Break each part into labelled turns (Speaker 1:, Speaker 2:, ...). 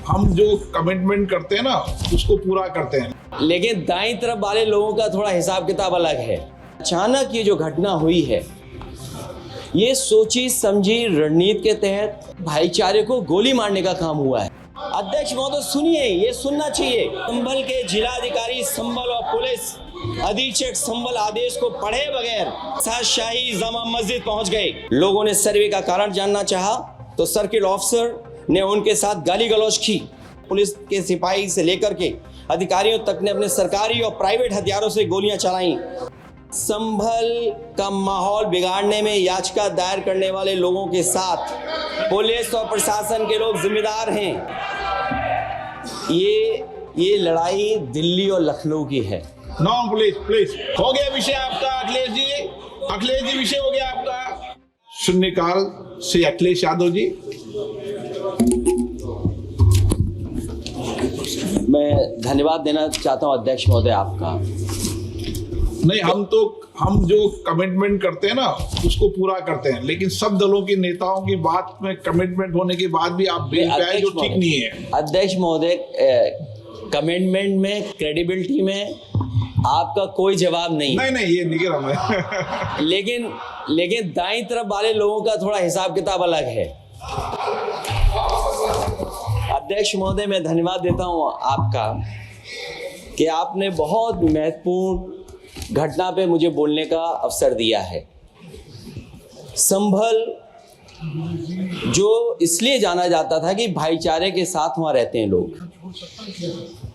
Speaker 1: हम जो कमिटमेंट करते हैं ना उसको पूरा करते हैं।
Speaker 2: लेकिन दाईं तरफ वाले लोगों का थोड़ा हिसाब किताब अलग है। अचानक ये जो घटना हुई है, ये सोची समझी रणनीति के तहत भाईचारे को गोली मारने का काम हुआ है। अध्यक्ष महोदय सुनिए, ये सुनना चाहिए। संभल के जिलाधिकारी संभल और पुलिस अधीक्षक संभल आदेश को पढ़े बगैर शाही जामा मस्जिद पहुंच गए। लोगों ने सर्वे का कारण जानना चाहा तो सर्किल ऑफिसर ने उनके साथ गाली गलौज की। पुलिस के सिपाही से लेकर के अधिकारियों तक ने अपने सरकारी और प्राइवेट हथियारों से गोलियां चलाई। संभल का माहौल बिगाड़ने में याचिका दायर करने वाले लोगों के साथ पुलिस और प्रशासन के लोग जिम्मेदार हैं। ये लड़ाई दिल्ली और लखनऊ की है।
Speaker 1: नो प्लीज हो गया विषय आपका। अखिलेश जी विषय हो गया आपका। शून्यकाल से अखिलेश यादव जी।
Speaker 2: मैं धन्यवाद देना चाहता हूं अध्यक्ष महोदय आपका।
Speaker 1: नहीं, हम जो कमिटमेंट करते हैं ना उसको पूरा करते हैं, लेकिन सब दलों के नेताओं की बात में कमिटमेंट होने के बाद भी आप बेल पे आए जो ठीक नहीं है।
Speaker 2: अध्यक्ष महोदय, कमिटमेंट में, क्रेडिबिलिटी में आपका कोई जवाब नहीं।
Speaker 1: नहीं ये निगरान है।
Speaker 2: लेकिन दाईं तरफ वाले लोगों का थोड़ा हिसाब किताब अलग है। अध्यक्ष महोदय, मैं धन्यवाद देता हूं आपका कि आपने बहुत महत्वपूर्ण घटना पे मुझे बोलने का अवसर दिया है। संभल जो इसलिए जाना जाता था कि भाईचारे के साथ वहां रहते हैं लोग,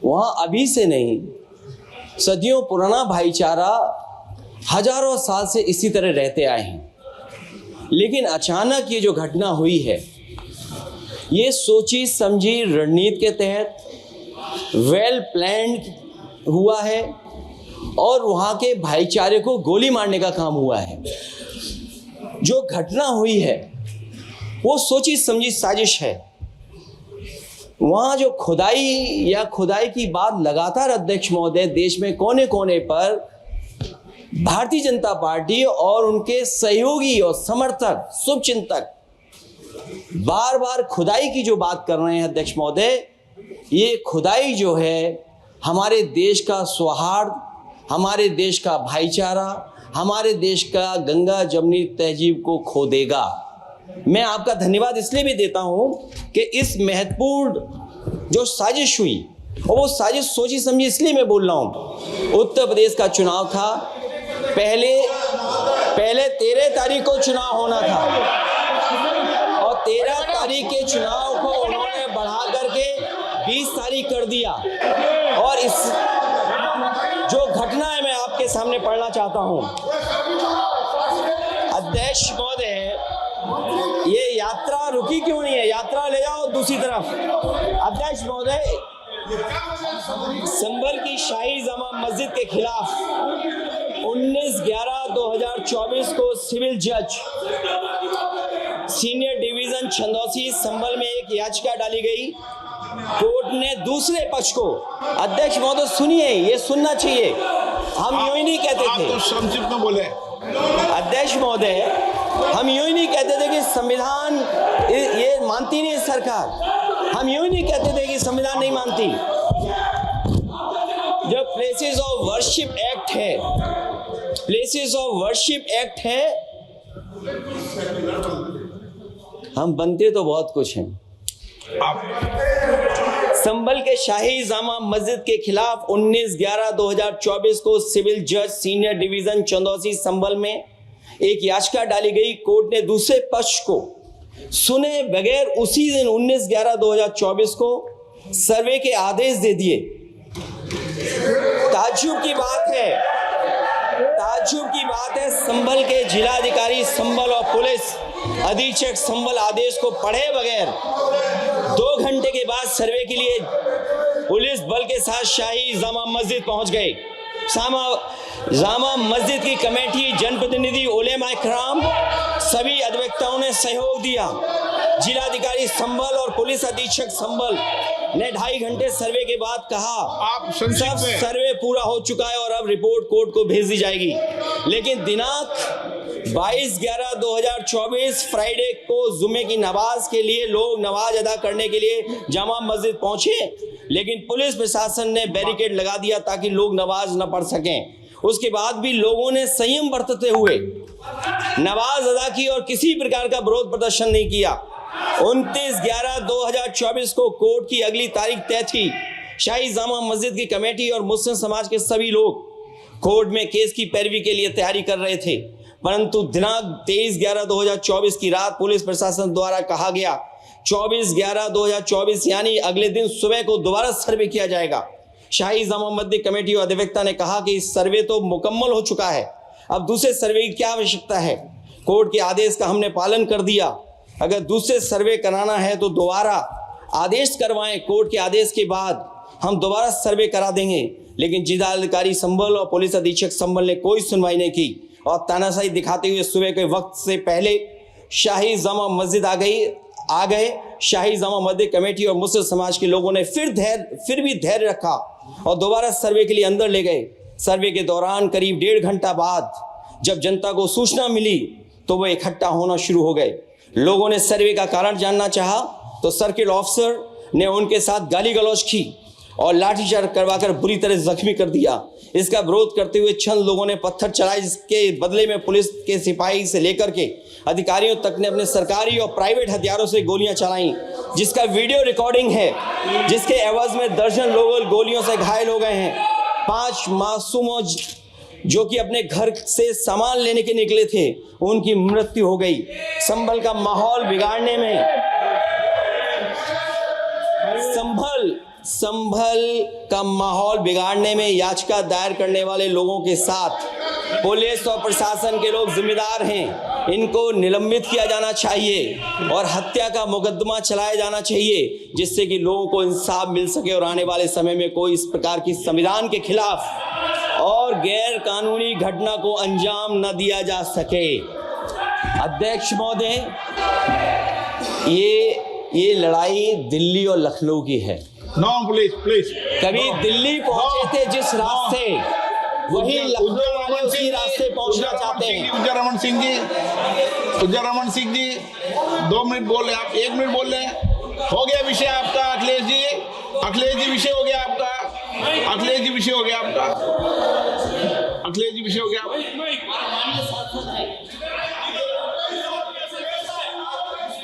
Speaker 2: वहां अभी से नहीं, सदियों पुराना भाईचारा हजारों साल से इसी तरह रहते आए हैं। लेकिन अचानक ये जो घटना हुई है, ये सोची समझी रणनीति के तहत वेल प्लान्ड हुआ है और वहां के भाईचारे को गोली मारने का काम हुआ है। जो घटना हुई है वो सोची समझी साजिश है। वहां जो खुदाई की बात लगातार अध्यक्ष महोदय देश में कोने कोने पर भारतीय जनता पार्टी और उनके सहयोगी और समर्थक, शुभचिंतक बार बार खुदाई की जो बात कर रहे हैं अध्यक्ष महोदय, ये खुदाई जो है हमारे देश का सौहार्द, हमारे देश का भाईचारा, हमारे देश का गंगा जमनी तहजीब को खो देगा। मैं आपका धन्यवाद इसलिए भी देता हूं कि इस महत्वपूर्ण जो साजिश हुई, और वो साजिश सोची समझी इसलिए मैं बोल रहा हूं। उत्तर प्रदेश का चुनाव था, पहले 13 तारीख को चुनाव होना था और 13 तारीख के चुनाव को उन्होंने बढ़ा करके 20 तारीख कर दिया। और इस जो घटना है मैं आपके सामने पढ़ना चाहता हूं। अध्यक्ष महोदय, ये यात्रा रुकी क्यों नहीं है? यात्रा ले जाओ दूसरी तरफ। अध्यक्ष महोदय, संभल की शाही जामा मस्जिद के खिलाफ 19/11/2024 को सिविल जज सीनियर डिवीजन छंदौसी संभल में एक याचिका डाली गई। कोर्ट ने दूसरे पक्ष को, अध्यक्ष महोदय सुनिए, ये सुनना चाहिए। हम यूं ही नहीं कहते थे,
Speaker 1: आप तो संक्षिप्त में बोले।
Speaker 2: अध्यक्ष महोदय, हम यूं ही नहीं कहते थे कि संविधान ये मानती नहीं सरकार। हम यूं ही नहीं कहते थे कि संविधान नहीं मानती। जो प्लेसेस ऑफ वर्शिप एक्ट है, प्लेसेस ऑफ वर्शिप एक्ट है, हम बनते तो बहुत कुछ हैं। संभल के शाही जामा मस्जिद के खिलाफ 19/11/2024 को सिविल जज सीनियर डिवीजन चंदौसी संभल में एक याचिका डाली गई। कोर्ट ने दूसरे पक्ष को सुने बगैर उसी दिन 19/11/2024 को सर्वे के आदेश दे दिए। ताज्जुब की बात है, संभल के जिलाधिकारी संभल और पुलिस अधीक्षक संभल आदेश को पढ़े बगैर 2 घंटे के बाद सर्वे के लिए पुलिस बल के साथ शाही जामा मस्जिद पहुंच गए। जामा मस्जिद की कमेटी, जनप्रतिनिधि, उलेमा इकराम, सभी अधिवक्ताओं ने सहयोग दिया। जिलाधिकारी संभल और पुलिस अधीक्षक संभल ने 2.5 घंटे सर्वे के बाद कहा सब सर्वे पूरा हो चुका है और अब रिपोर्ट कोर्ट को भेज दी जाएगी। लेकिन दिनांक 22/11/2024 फ्राइडे को जुमे की नमाज के लिए लोग नमाज अदा करने के लिए जामा मस्जिद पहुंचे, लेकिन पुलिस प्रशासन ने बैरिकेड लगा दिया ताकि लोग नमाज न पढ़ सकें। उसके बाद भी लोगों ने संयम बरतते हुए नमाज अदा की और किसी प्रकार का विरोध प्रदर्शन नहीं किया। 29/11/2024 को कोर्ट की अगली तारीख तय थी। शाही जामा मस्जिद की कमेटी और मुस्लिम समाज के सभी लोग कोर्ट में केस की पैरवी के लिए तैयारी कर रहे थे, परंतु दिनांक 23/11/2024 की रात पुलिस प्रशासन द्वारा कहा गया 24/11/2024 यानी अगले दिन सुबह को दोबारा सर्वे किया जाएगा। शाही जामा मस्जिद कमेटी और अधिवक्ता ने कहा कि इस सर्वे तो मुकम्मल हो चुका है, अब दूसरे सर्वे की क्या आवश्यकता है। कोर्ट के आदेश का हमने पालन कर दिया, अगर दूसरे सर्वे कराना है तो दोबारा आदेश करवाएं। कोर्ट के आदेश के बाद हम दोबारा सर्वे करा देंगे, लेकिन जिलाधिकारी संभल और पुलिस अधीक्षक संभल ने कोई सुनवाई नहीं की और तानाशाही दिखाते हुए सुबह के वक्त से पहले शाही जामा मस्जिद आ गए। शाही जामा मस्जिद कमेटी और मुस्लिम समाज के लोगों ने फिर भी धैर्य रखा और दोबारा सर्वे के लिए अंदर ले गए। सर्वे के दौरान करीब 1.5 घंटा बाद जब जनता को सूचना मिली तो वो इकट्ठा होना शुरू हो गए। लोगों ने सर्वे का कारण जानना चाहा तो सर्किल ऑफिसर ने उनके साथ गाली गलौज की और लाठीचार्ज करवाकर बुरी तरह जख्मी कर दिया। इसका विरोध करते हुए चंद लोगों ने पत्थर चलाए, जिसके बदले में पुलिस के सिपाही से लेकर के अधिकारियों तक ने अपने सरकारी और प्राइवेट हथियारों से गोलियां चलाई, जिसका वीडियो रिकॉर्डिंग है, जिसके एवज में दर्जन लोग गोलियों से घायल हो गए हैं। 5 मासूमों जो कि अपने घर से सामान लेने के निकले थे, उनकी मृत्यु हो गई। संभल का माहौल बिगाड़ने में संभल का माहौल बिगाड़ने में याचिका दायर करने वाले लोगों के साथ पुलिस और प्रशासन के लोग जिम्मेदार हैं। इनको निलंबित किया जाना चाहिए और हत्या का मुकदमा चलाया जाना चाहिए, जिससे कि लोगों को इंसाफ मिल सके और आने वाले समय में कोई इस प्रकार की संविधान के खिलाफ और गैर कानूनी घटना को अंजाम न दिया जा सके। अध्यक्ष महोदय, ये लड़ाई दिल्ली और लखनऊ की है।
Speaker 1: नो प्लीज
Speaker 2: कभी दिल्ली पहुंचे थे जिस रास्ते, वही लखनऊ वाले उसी रास्ते पहुंचना चाहते हैं।
Speaker 1: उज्जर रमन सिंह जी 2 मिनट बोल रहे, आप 1 मिनट बोल रहे हैं। हो गया विषय आपका अखिलेश जी विषय हो गया आपका। अखिलेश जी विषय हो गया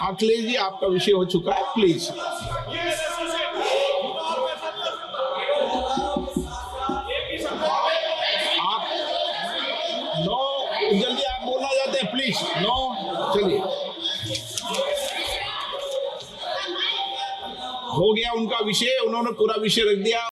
Speaker 1: अखिलेश जी आपका विषय हो चुका है, प्लीज। जल्दी आप बोलना चाहते हैं, प्लीज। चलिए, हो गया उनका विषय, उन्होंने पूरा विषय रख दिया।